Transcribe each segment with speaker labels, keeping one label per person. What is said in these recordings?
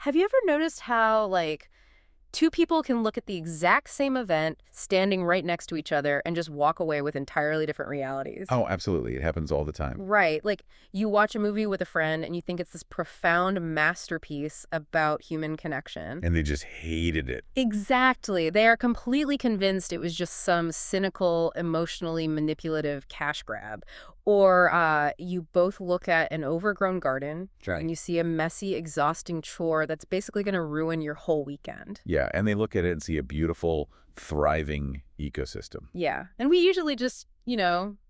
Speaker 1: Have you ever noticed how, two people can look at the exact same event standing right next to each other and just walk away with entirely different realities?
Speaker 2: Oh, absolutely. It happens all the time.
Speaker 1: Right. Like, you watch a movie with a friend and you think it's this profound masterpiece about human connection.
Speaker 2: And they just hated it.
Speaker 1: Exactly. They are completely convinced it was just some cynical, emotionally manipulative cash grab. Or you both look at an overgrown garden
Speaker 2: Right.
Speaker 1: and you see a messy, exhausting chore that's basically going to ruin your whole weekend.
Speaker 2: Yeah, and they look at it and see a beautiful, thriving ecosystem.
Speaker 1: Yeah. And we usually just,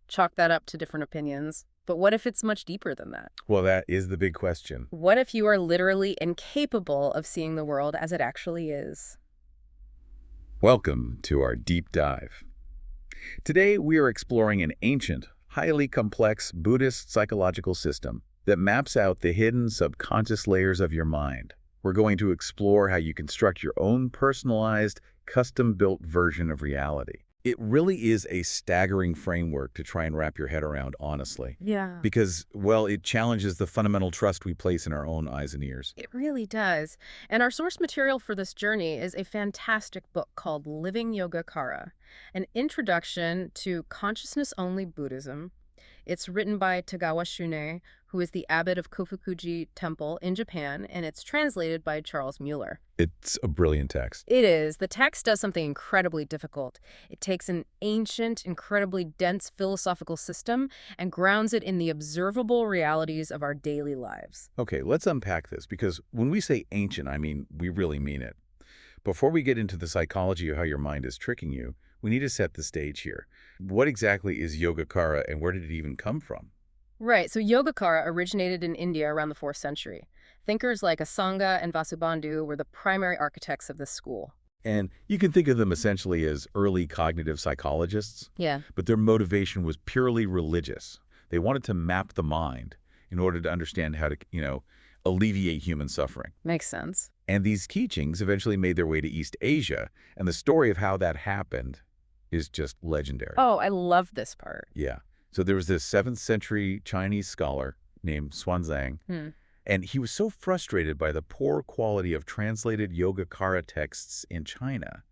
Speaker 1: chalk that up to different opinions. But what if it's much deeper than that?
Speaker 2: Well, that is the big question.
Speaker 1: What if you are literally incapable of seeing the world as it actually is?
Speaker 2: Welcome to our deep dive. Today, we are exploring an ancient, highly complex Buddhist psychological system that maps out the hidden subconscious layers of your mind. We're going to explore how you construct your own personalized, custom-built version of reality. It really is a staggering framework to try and wrap your head around honestly.
Speaker 1: Yeah.
Speaker 2: Because, well, it challenges the fundamental trust we place in our own eyes and ears.
Speaker 1: It really does. And our source material for this journey is a fantastic book called Living Yogacara, an introduction to consciousness-only Buddhism. It's written by Tagawa Shune, who is the abbot of Kofukuji Temple in Japan, and it's translated by Charles Mueller.
Speaker 2: It's a brilliant text.
Speaker 1: It is. The text does something incredibly difficult. It takes an ancient, incredibly dense philosophical system and grounds it in the observable realities of our daily lives.
Speaker 2: Okay, let's unpack this, because when we say ancient, I mean, we really mean it. Before we get into the psychology of how your mind is tricking you, we need to set the stage here. What exactly is Yogacara, and where did it even come from?
Speaker 1: Right, so Yogacara originated in India around the 4th century. Thinkers like Asanga and Vasubandhu were the primary architects of this school.
Speaker 2: And you can think of them essentially as early cognitive psychologists,
Speaker 1: Yeah.
Speaker 2: but their motivation was purely religious. They wanted to map the mind in order to understand how to, alleviate human suffering.
Speaker 1: Makes sense.
Speaker 2: And these teachings eventually made their way to East Asia, and the story of how that happened is just legendary.
Speaker 1: Oh, I love this part.
Speaker 2: Yeah. So there was this 7th century Chinese scholar named Xuanzang,
Speaker 1: Hmm.
Speaker 2: and he was so frustrated by the poor quality of translated Yogacara texts in China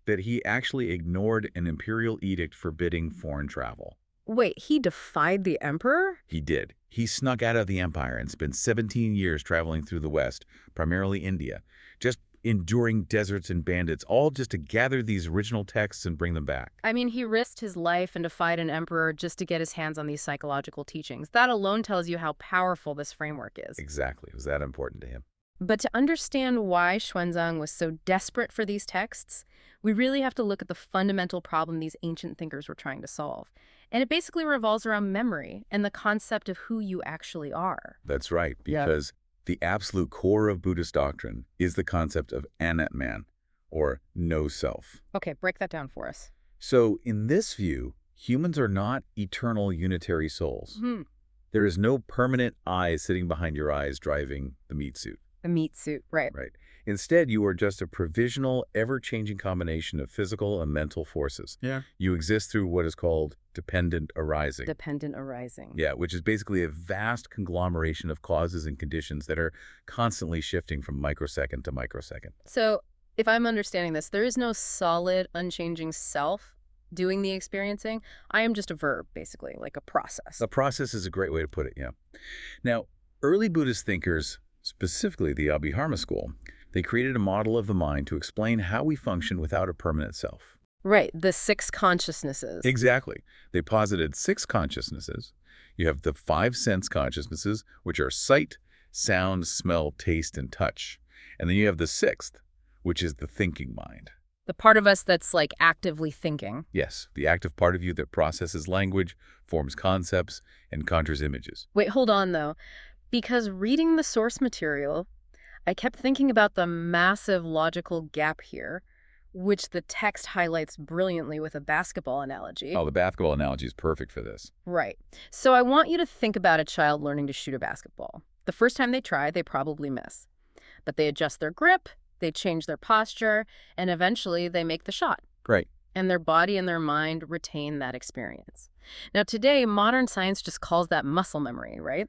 Speaker 2: that he actually ignored an imperial edict forbidding foreign travel.
Speaker 1: Wait, he defied the emperor?
Speaker 2: He did. He snuck out of the empire and spent 17 years traveling through the West, primarily India, just enduring deserts and bandits, all just to gather these original texts and bring them back.
Speaker 1: I mean, he risked his life and defied an emperor just to get his hands on these psychological teachings. That alone tells you how powerful this framework is.
Speaker 2: Exactly. It was that important to him.
Speaker 1: But to understand why Xuanzang was so desperate for these texts, we really have to look at the fundamental problem these ancient thinkers were trying to solve. And it basically revolves around memory and the concept of who you actually are.
Speaker 2: That's right,
Speaker 1: Yeah.
Speaker 2: because the absolute core of Buddhist doctrine is the concept of anatman, or no self.
Speaker 1: Okay, break that down for us.
Speaker 2: So in this view, humans are not eternal unitary souls.
Speaker 1: Hmm.
Speaker 2: There is no permanent I sitting behind your eyes driving the meat suit.
Speaker 1: The meat suit, right.
Speaker 2: Right. Instead, you are just a provisional, ever-changing combination of physical and mental forces.
Speaker 1: Yeah.
Speaker 2: You exist through what is called dependent arising.
Speaker 1: Dependent arising.
Speaker 2: Yeah, which is basically a vast conglomeration of causes and conditions that are constantly shifting from microsecond to microsecond.
Speaker 1: So, if I'm understanding this, there is no solid, unchanging self doing the experiencing. I am just a verb, basically, like a process.
Speaker 2: The process is a great way to put it, yeah. Now, early Buddhist thinkers, specifically the Abhidharma school, they created a model of the mind to explain how we function without a permanent self.
Speaker 1: Right, the 6 consciousnesses.
Speaker 2: Exactly. They posited 6 consciousnesses. You have the 5 sense consciousnesses, which are sight, sound, smell, taste, and touch. And then you have the 6th, which is the thinking mind.
Speaker 1: The part of us that's actively thinking.
Speaker 2: Yes, the active part of you that processes language, forms concepts, and conjures images.
Speaker 1: Wait, hold on though. Because reading the source material, I kept thinking about the massive logical gap here, which the text highlights brilliantly with a basketball analogy.
Speaker 2: Oh, the basketball analogy is perfect for this.
Speaker 1: Right. So I want you to think about a child learning to shoot a basketball. The first time they try, they probably miss. But they adjust their grip, they change their posture, and eventually they make the shot.
Speaker 2: Great.
Speaker 1: And their body and their mind retain that experience. Now today, modern science just calls that muscle memory, right?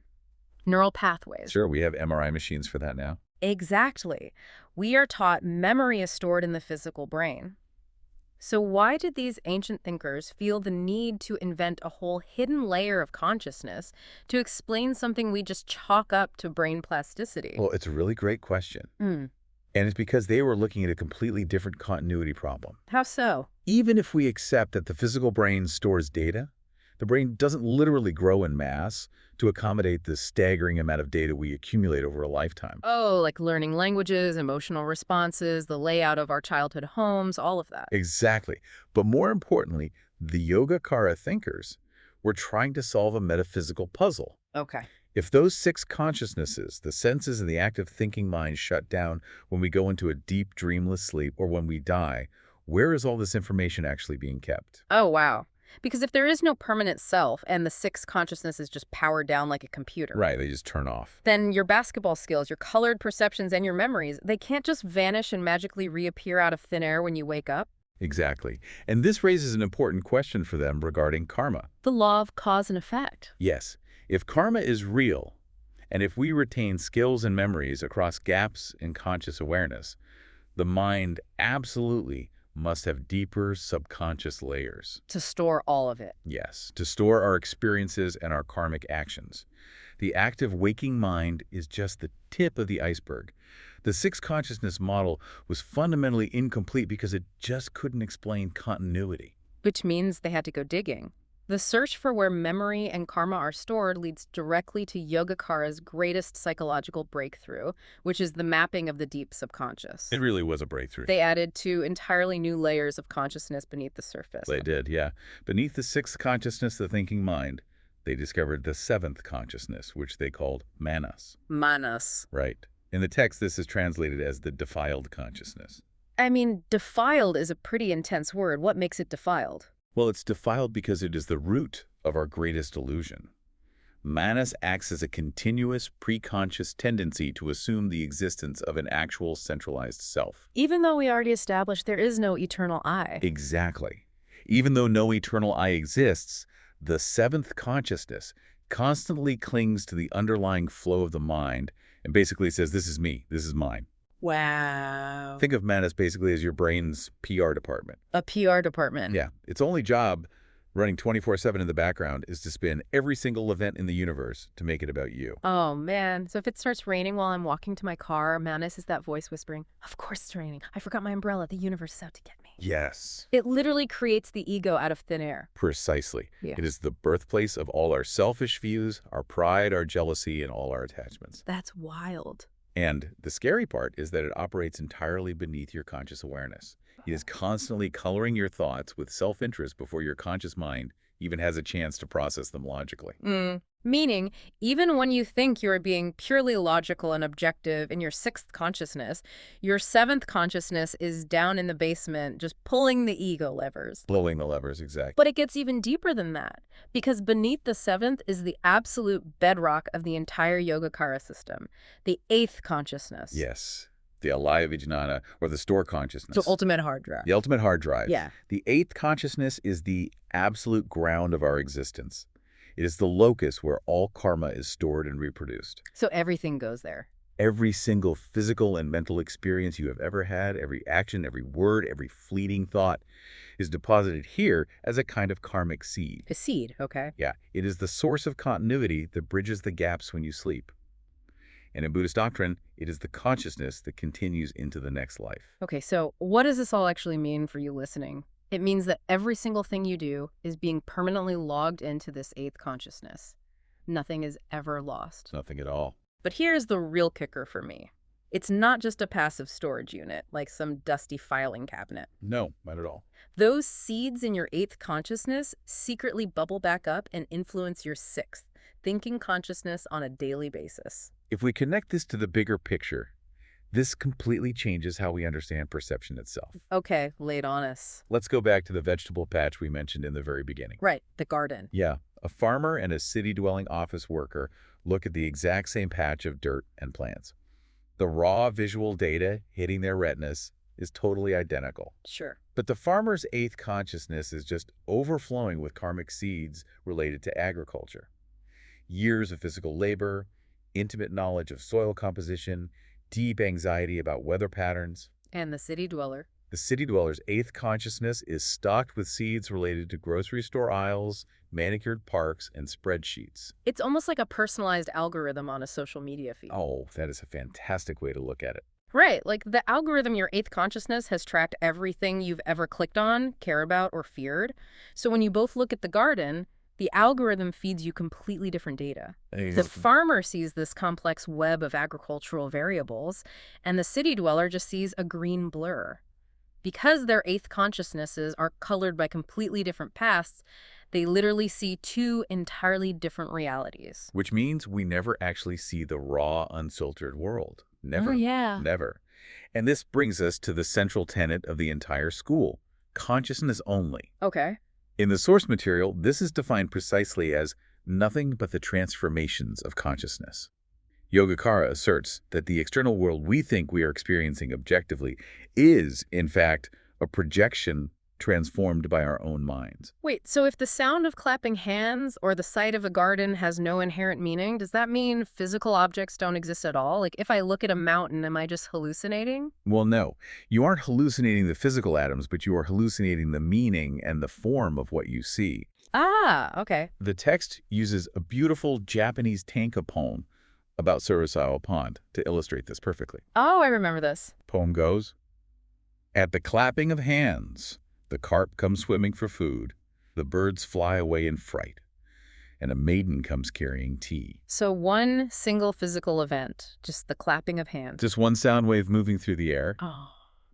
Speaker 1: Neural pathways.
Speaker 2: Sure, we have MRI machines for that now.
Speaker 1: Exactly. We are taught memory is stored in the physical brain. So why did these ancient thinkers feel the need to invent a whole hidden layer of consciousness to explain something we just chalk up to brain plasticity?
Speaker 2: Well, it's a really great question.
Speaker 1: Hmm.
Speaker 2: And it's because they were looking at a completely different continuity problem.
Speaker 1: How so?
Speaker 2: Even if we accept that the physical brain stores data, the brain doesn't literally grow in mass to accommodate the staggering amount of data we accumulate over a lifetime.
Speaker 1: Oh, like learning languages, emotional responses, the layout of our childhood homes, all of that.
Speaker 2: Exactly. But more importantly, the Yogacara thinkers were trying to solve a metaphysical puzzle.
Speaker 1: Okay.
Speaker 2: If those six consciousnesses, the senses and the active thinking mind, shut down when we go into a deep dreamless sleep or when we die, where is all this information actually being kept?
Speaker 1: Oh, wow. Because if there is no permanent self and the sixth consciousness is just powered down like a computer,
Speaker 2: Right, they just turn off.
Speaker 1: then your basketball skills, your colored perceptions, and your memories, they can't just vanish and magically reappear out of thin air when you wake up.
Speaker 2: Exactly. And this raises an important question for them regarding karma.
Speaker 1: The law of cause and effect.
Speaker 2: Yes, if karma is real, and if we retain skills and memories across gaps in conscious awareness, the mind absolutely must have deeper subconscious layers.
Speaker 1: To store all of it.
Speaker 2: Yes, to store our experiences and our karmic actions. The active waking mind is just the tip of the iceberg. The six consciousness model was fundamentally incomplete because it just couldn't explain continuity.
Speaker 1: Which means they had to go digging. The search for where memory and karma are stored leads directly to Yogacarra's greatest psychological breakthrough, which is the mapping of the deep subconscious.
Speaker 2: It really was a breakthrough.
Speaker 1: They added two entirely new layers of consciousness beneath the surface.
Speaker 2: They did, yeah. Beneath the sixth consciousness, the thinking mind, they discovered the seventh consciousness, which they called manas.
Speaker 1: Manas.
Speaker 2: Right. In the text, this is translated as the defiled consciousness.
Speaker 1: I mean, defiled is a pretty intense word. What makes it defiled?
Speaker 2: Well, it's defiled because it is the root of our greatest illusion. Manas acts as a continuous, preconscious tendency to assume the existence of an actual centralized self.
Speaker 1: Even though we already established there is no eternal I.
Speaker 2: Exactly. Even though no eternal I exists, the seventh consciousness constantly clings to the underlying flow of the mind and basically says, this is me, this is mine.
Speaker 1: Wow.
Speaker 2: Think of Manas basically as your brain's PR department.
Speaker 1: A PR department.
Speaker 2: Yeah, its only job, running 24/7 in the background, is to spin every single event in the universe to make it about you.
Speaker 1: Oh, man. So if it starts raining while I'm walking to my car, Manus is that voice whispering, of course it's raining. I forgot my umbrella. The universe is out to get me.
Speaker 2: Yes.
Speaker 1: It literally creates the ego out of thin air.
Speaker 2: Precisely.
Speaker 1: Yeah.
Speaker 2: It is the birthplace of all our selfish views, our pride, our jealousy, and all our attachments.
Speaker 1: That's wild.
Speaker 2: And the scary part is that it operates entirely beneath your conscious awareness. It is constantly coloring your thoughts with self-interest before your conscious mind even has a chance to process them logically.
Speaker 1: Meaning, even when you think you're being purely logical and objective in your sixth consciousness, your seventh consciousness is down in the basement just pulling the ego levers.
Speaker 2: Blowing the levers, exactly.
Speaker 1: But it gets even deeper than that, because beneath the seventh is the absolute bedrock of the entire Yogacara system, the eighth consciousness.
Speaker 2: Yes. The alaya vijnana, or the store consciousness.
Speaker 1: So ultimate hard drive.
Speaker 2: The ultimate hard drive.
Speaker 1: Yeah.
Speaker 2: The eighth consciousness is the absolute ground of our existence. It is the locus where all karma is stored and reproduced.
Speaker 1: So everything goes there.
Speaker 2: Every single physical and mental experience you have ever had, every action, every word, every fleeting thought is deposited here as a kind of karmic seed.
Speaker 1: A seed, okay.
Speaker 2: Yeah, it is the source of continuity that bridges the gaps when you sleep. And in Buddhist doctrine, it is the consciousness that continues into the next life.
Speaker 1: Okay, so what does this all actually mean for you listening? It means that every single thing you do is being permanently logged into this eighth consciousness. Nothing is ever lost.
Speaker 2: Nothing at all.
Speaker 1: But here's the real kicker for me. It's not just a passive storage unit, like some dusty filing cabinet.
Speaker 2: No, not at all.
Speaker 1: Those seeds in your eighth consciousness secretly bubble back up and influence your sixth, thinking consciousness on a daily basis.
Speaker 2: If we connect this to the bigger picture, this completely changes how we understand perception itself.
Speaker 1: Okay, lay it on us.
Speaker 2: Let's go back to the vegetable patch we mentioned in the very beginning.
Speaker 1: Right, the garden.
Speaker 2: Yeah, a farmer and a city-dwelling office worker look at the exact same patch of dirt and plants. The raw visual data hitting their retinas is totally identical.
Speaker 1: Sure.
Speaker 2: But the farmer's eighth consciousness is just overflowing with karmic seeds related to agriculture. Years of physical labor, intimate knowledge of soil composition, deep anxiety about weather patterns.
Speaker 1: And the city dweller.
Speaker 2: The city dweller's eighth consciousness is stocked with seeds related to grocery store aisles, manicured parks, and spreadsheets.
Speaker 1: It's almost like a personalized algorithm on a social media feed.
Speaker 2: Oh, that is a fantastic way to look at it.
Speaker 1: Right, like the algorithm, your eighth consciousness has tracked everything you've ever clicked on, cared about, or feared. So when you both look at the garden, the algorithm feeds you completely different data. The farmer sees this complex web of agricultural variables, and the city dweller just sees a green blur. Because their eighth consciousnesses are colored by completely different paths, they literally see two entirely different realities.
Speaker 2: Which means we never actually see the raw, unfiltered world. Never.
Speaker 1: Oh, yeah.
Speaker 2: Never. And this brings us to the central tenet of the entire school, consciousness only.
Speaker 1: Okay.
Speaker 2: In the source material, this is defined precisely as nothing but the transformations of consciousness. Yogacara asserts that the external world we think we are experiencing objectively is, in fact, a projection transformed by our own minds.
Speaker 1: Wait, so if the sound of clapping hands or the sight of a garden has no inherent meaning, does that mean physical objects don't exist at all? Like, if I look at a mountain, am I just hallucinating?
Speaker 2: Well, no. You aren't hallucinating the physical atoms, but you are hallucinating the meaning and the form of what you see.
Speaker 1: Ah, okay.
Speaker 2: The text uses a beautiful Japanese tanka poem about Surusawa Pond to illustrate this perfectly.
Speaker 1: Oh, I remember this.
Speaker 2: Poem goes, "At the clapping of hands, the carp comes swimming for food, the birds fly away in fright, and a maiden comes carrying tea."
Speaker 1: So one single physical event, just the clapping of hands.
Speaker 2: Just one sound wave moving through the air,
Speaker 1: Oh,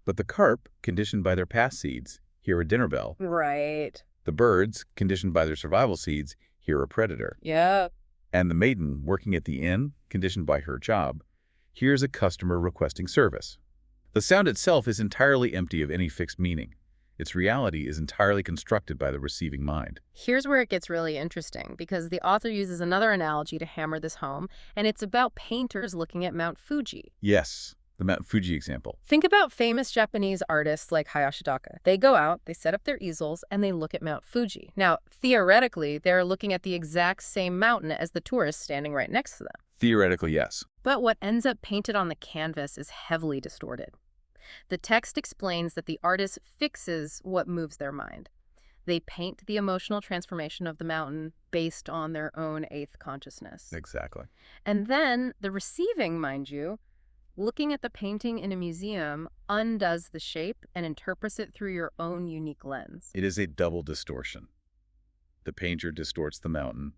Speaker 2: but the carp, conditioned by their past seeds, hear a dinner bell.
Speaker 1: right.
Speaker 2: The birds, conditioned by their survival seeds, hear a predator.
Speaker 1: Yeah.
Speaker 2: And the maiden, working at the inn, conditioned by her job, hears a customer requesting service. The sound itself is entirely empty of any fixed meaning. Its reality is entirely constructed by the receiving mind.
Speaker 1: Here's where it gets really interesting, because the author uses another analogy to hammer this home, and it's about painters looking at Mount Fuji.
Speaker 2: Yes, the Mount Fuji example.
Speaker 1: Think about famous Japanese artists like Hayashidaka. They go out, they set up their easels, and they look at Mount Fuji. Now, theoretically, they're looking at the exact same mountain as the tourists standing right next to them.
Speaker 2: Theoretically, yes.
Speaker 1: But what ends up painted on the canvas is heavily distorted. The text explains that the artist fixes what moves their mind. They paint the emotional transformation of the mountain based on their own eighth consciousness.
Speaker 2: Exactly.
Speaker 1: And then the receiving, mind you, looking at the painting in a museum undoes the shape and interprets it through your own unique lens.
Speaker 2: It is a double distortion. The painter distorts the mountain,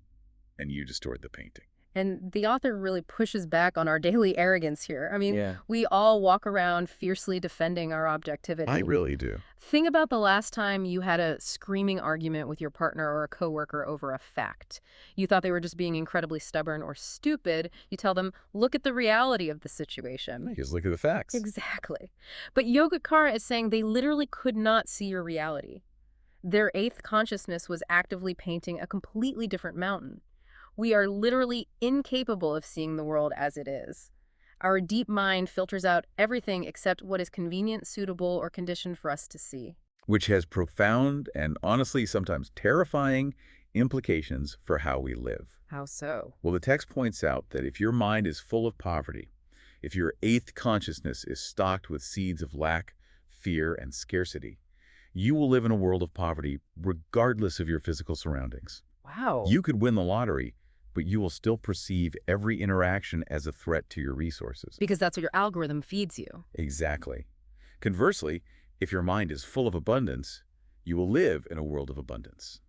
Speaker 2: and you distort the painting.
Speaker 1: And the author really pushes back on our daily arrogance here. I mean,
Speaker 2: Yeah.
Speaker 1: we all walk around fiercely defending our objectivity.
Speaker 2: I really do.
Speaker 1: Think about the last time you had a screaming argument with your partner or a coworker over a fact. You thought they were just being incredibly stubborn or stupid. You tell them, look at the reality of the situation.
Speaker 2: Just look at the facts.
Speaker 1: Exactly. But Yogacara is saying they literally could not see your reality. Their eighth consciousness was actively painting a completely different mountain. We are literally incapable of seeing the world as it is. Our deep mind filters out everything except what is convenient, suitable, or conditioned for us to see.
Speaker 2: Which has profound and honestly sometimes terrifying implications for how we live.
Speaker 1: How so?
Speaker 2: Well, the text points out that if your mind is full of poverty, if your eighth consciousness is stocked with seeds of lack, fear, and scarcity, you will live in a world of poverty regardless of your physical surroundings.
Speaker 1: Wow.
Speaker 2: You could win the lottery, but you will still perceive every interaction as a threat to your resources.
Speaker 1: Because that's what your algorithm feeds you.
Speaker 2: Exactly. Conversely, if your mind is full of abundance, you will live in a world of abundance.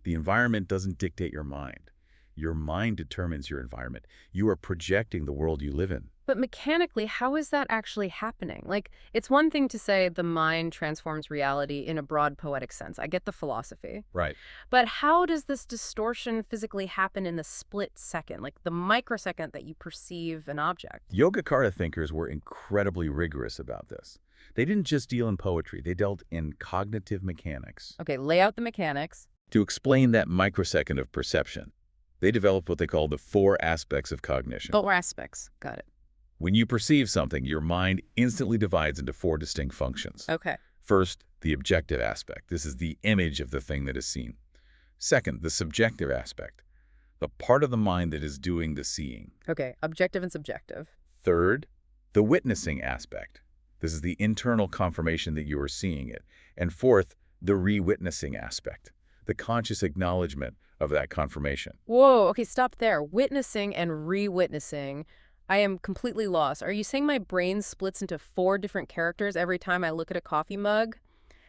Speaker 2: The environment doesn't dictate your mind. Your mind determines your environment. You are projecting the world you live in.
Speaker 1: But mechanically, how is that actually happening? Like, it's one thing to say the mind transforms reality in a broad poetic sense. I get the philosophy.
Speaker 2: Right.
Speaker 1: But how does this distortion physically happen in the split second, like the microsecond that you perceive an object?
Speaker 2: Yogacara thinkers were incredibly rigorous about this. They didn't just deal in poetry. They dealt in cognitive mechanics.
Speaker 1: Okay, lay out the mechanics.
Speaker 2: To explain that microsecond of perception, they developed what they call the 4 aspects of cognition.
Speaker 1: 4 aspects. Got it.
Speaker 2: When you perceive something, your mind instantly divides into 4 distinct functions.
Speaker 1: Okay.
Speaker 2: First, the objective aspect. This is the image of the thing that is seen. Second, the subjective aspect, the part of the mind that is doing the seeing.
Speaker 1: Okay, objective and subjective.
Speaker 2: Third, the witnessing aspect. This is the internal confirmation that you are seeing it. And fourth, the re-witnessing aspect, the conscious acknowledgement of that confirmation.
Speaker 1: Whoa, okay, stop there. Witnessing and re-witnessing. I am completely lost. Are you saying my brain splits into 4 different characters every time I look at a coffee mug?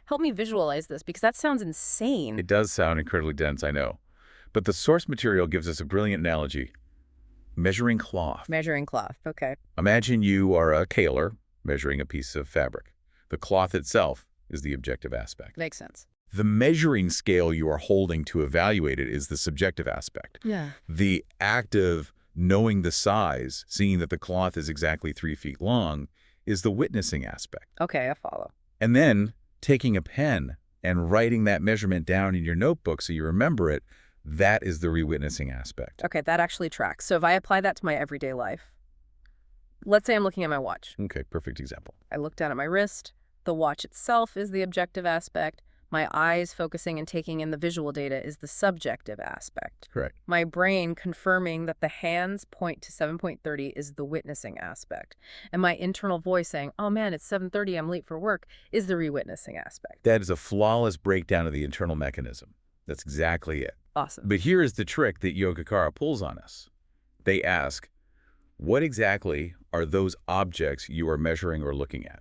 Speaker 1: Help me visualize this, because that sounds insane.
Speaker 2: It does sound incredibly dense, I know. But the source material gives us a brilliant analogy. Measuring cloth.
Speaker 1: Measuring cloth, okay.
Speaker 2: Imagine you are a tailor measuring a piece of fabric. The cloth itself is the objective aspect.
Speaker 1: Makes sense.
Speaker 2: The measuring scale you are holding to evaluate it is the subjective aspect.
Speaker 1: Yeah.
Speaker 2: The act of knowing the size, seeing that the cloth is exactly 3 feet long, is the witnessing aspect.
Speaker 1: Okay, I follow.
Speaker 2: And then taking a pen and writing that measurement down in your notebook so you remember it, that is the re-witnessing aspect.
Speaker 1: Okay, that actually tracks. So if I apply that to my everyday life, let's say I'm looking at my watch.
Speaker 2: Okay, perfect example.
Speaker 1: I look down at my wrist. The watch itself is the objective aspect. My eyes focusing and taking in the visual data is the subjective aspect.
Speaker 2: Correct.
Speaker 1: My brain confirming that the hands point to 7.30 is the witnessing aspect. And my internal voice saying, oh man, it's 7:30, I'm late for work, is the re-witnessing aspect.
Speaker 2: That is a flawless breakdown of the internal mechanism. That's exactly it.
Speaker 1: Awesome.
Speaker 2: But here is the trick that Yogacara pulls on us. They ask, what exactly are those objects you are measuring or looking at?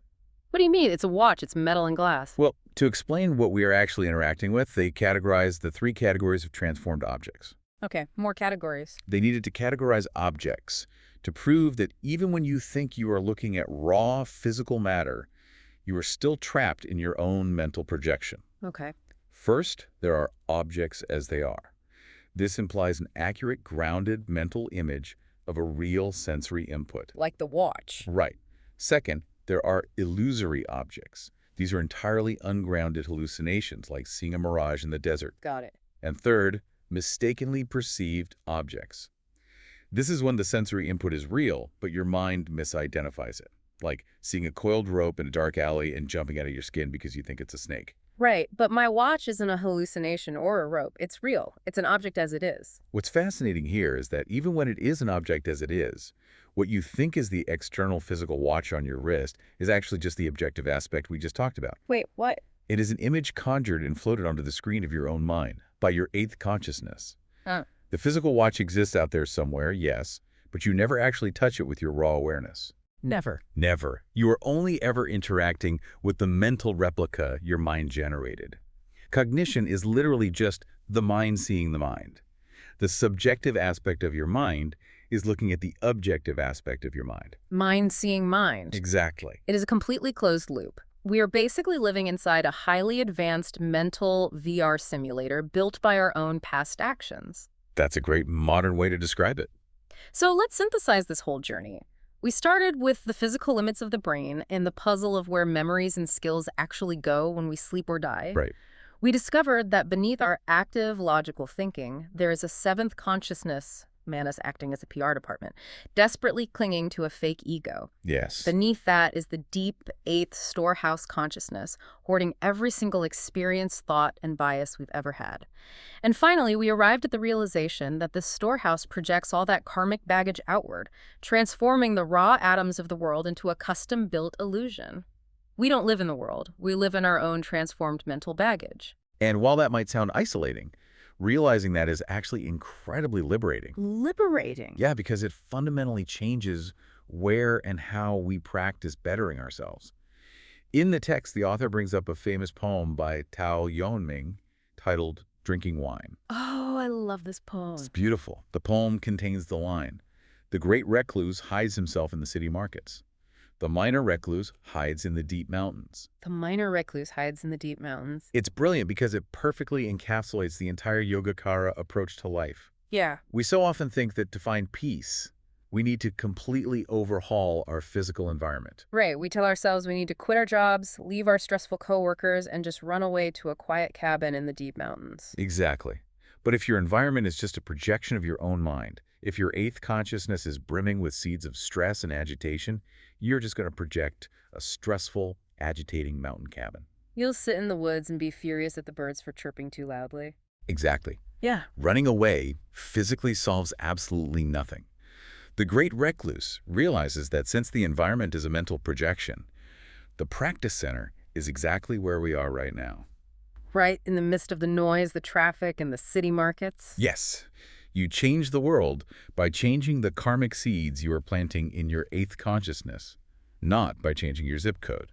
Speaker 1: What do you mean? It's a watch. It's metal and glass.
Speaker 2: Well, to explain what we are actually interacting with, they categorized the 3 categories of transformed objects.
Speaker 1: Okay, more categories.
Speaker 2: They needed to categorize objects to prove that even when you think you are looking at raw physical matter, you are still trapped in your own mental projection.
Speaker 1: Okay.
Speaker 2: First, there are objects as they are. This implies an accurate, grounded mental image of a real sensory input.
Speaker 1: Like the watch.
Speaker 2: Right. Second, there are illusory objects. These are entirely ungrounded hallucinations, like seeing a mirage in the desert.
Speaker 1: Got it.
Speaker 2: And third, mistakenly perceived objects. This is when the sensory input is real, but your mind misidentifies it, like seeing a coiled rope in a dark alley and jumping out of your skin because you think it's a snake.
Speaker 1: Right, but my watch isn't a hallucination or a rope. It's real. It's an object as it is.
Speaker 2: What's fascinating here is that even when it is an object as it is, what you think is the external physical watch on your wrist is actually just the objective aspect we just talked about.
Speaker 1: Wait, what?
Speaker 2: It is an image conjured and floated onto the screen of your own mind by your 8th consciousness. The physical watch exists out there somewhere, yes, but you never actually touch it with your raw awareness.
Speaker 1: Never.
Speaker 2: Never. You are only ever interacting with the mental replica your mind generated. Cognition is literally just the mind seeing the mind. The subjective aspect of your mind is looking at the objective aspect of your mind.
Speaker 1: Mind seeing mind.
Speaker 2: Exactly.
Speaker 1: It is a completely closed loop. We are basically living inside a highly advanced mental VR simulator built by our own past actions.
Speaker 2: That's a great modern way to describe it.
Speaker 1: So let's synthesize this whole journey. We started with the physical limits of the brain and the puzzle of where memories and skills actually go when we sleep or die.
Speaker 2: Right.
Speaker 1: We discovered that beneath our active, logical thinking, there is a 7th consciousness, Manus acting as a PR department, desperately clinging to a fake ego.
Speaker 2: Yes.
Speaker 1: Beneath that is the deep 8th storehouse consciousness, hoarding every single experience, thought, and bias we've ever had. And finally, we arrived at the realization that this storehouse projects all that karmic baggage outward, transforming the raw atoms of the world into a custom-built illusion. We don't live in the world. We live in our own transformed mental baggage.
Speaker 2: And while that might sound isolating, realizing that is actually incredibly liberating.
Speaker 1: Liberating.
Speaker 2: Yeah, because it fundamentally changes where and how we practice bettering ourselves. In the text, the author brings up a famous poem by Tao Yuanming titled Drinking Wine.
Speaker 1: Oh, I love this poem.
Speaker 2: It's beautiful. The poem contains the line, "The great recluse hides himself in the city markets. The minor recluse hides in the deep mountains."
Speaker 1: The minor recluse hides in the deep mountains.
Speaker 2: It's brilliant because it perfectly encapsulates the entire Yogacara approach to life.
Speaker 1: Yeah.
Speaker 2: We so often think that to find peace, we need to completely overhaul our physical environment.
Speaker 1: Right. We tell ourselves we need to quit our jobs, leave our stressful coworkers, and just run away to a quiet cabin in the deep mountains.
Speaker 2: Exactly. But if your environment is just a projection of your own mind, if your 8th consciousness is brimming with seeds of stress and agitation, you're just going to project a stressful, agitating mountain cabin.
Speaker 1: You'll sit in the woods and be furious at the birds for chirping too loudly.
Speaker 2: Exactly.
Speaker 1: Yeah.
Speaker 2: Running away physically solves absolutely nothing. The great recluse realizes that since the environment is a mental projection, the practice center is exactly where we are right now.
Speaker 1: Right in the midst of the noise, the traffic, and the city markets.
Speaker 2: Yes, you change the world by changing the karmic seeds you are planting in your eighth consciousness, not by changing your zip code.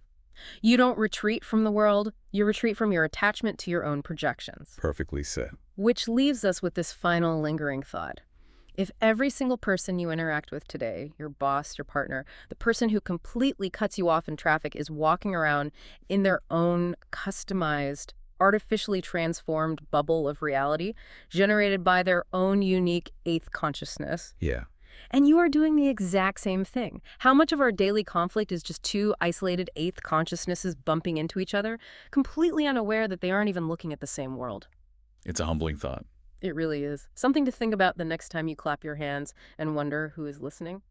Speaker 1: You don't retreat from the world, you retreat from your attachment to your own projections.
Speaker 2: Perfectly said.
Speaker 1: Which leaves us with this final lingering thought. If every single person you interact with today, your boss, your partner, the person who completely cuts you off in traffic is walking around in their own customized, artificially transformed bubble of reality, generated by their own unique eighth consciousness,
Speaker 2: Yeah.
Speaker 1: and you are doing the exact same thing. How much of our daily conflict is just two isolated eighth consciousnesses bumping into each other, completely unaware that they aren't even looking at the same world?
Speaker 2: It's a humbling thought.
Speaker 1: It really is. Something to think about the next time you clap your hands and wonder who is listening.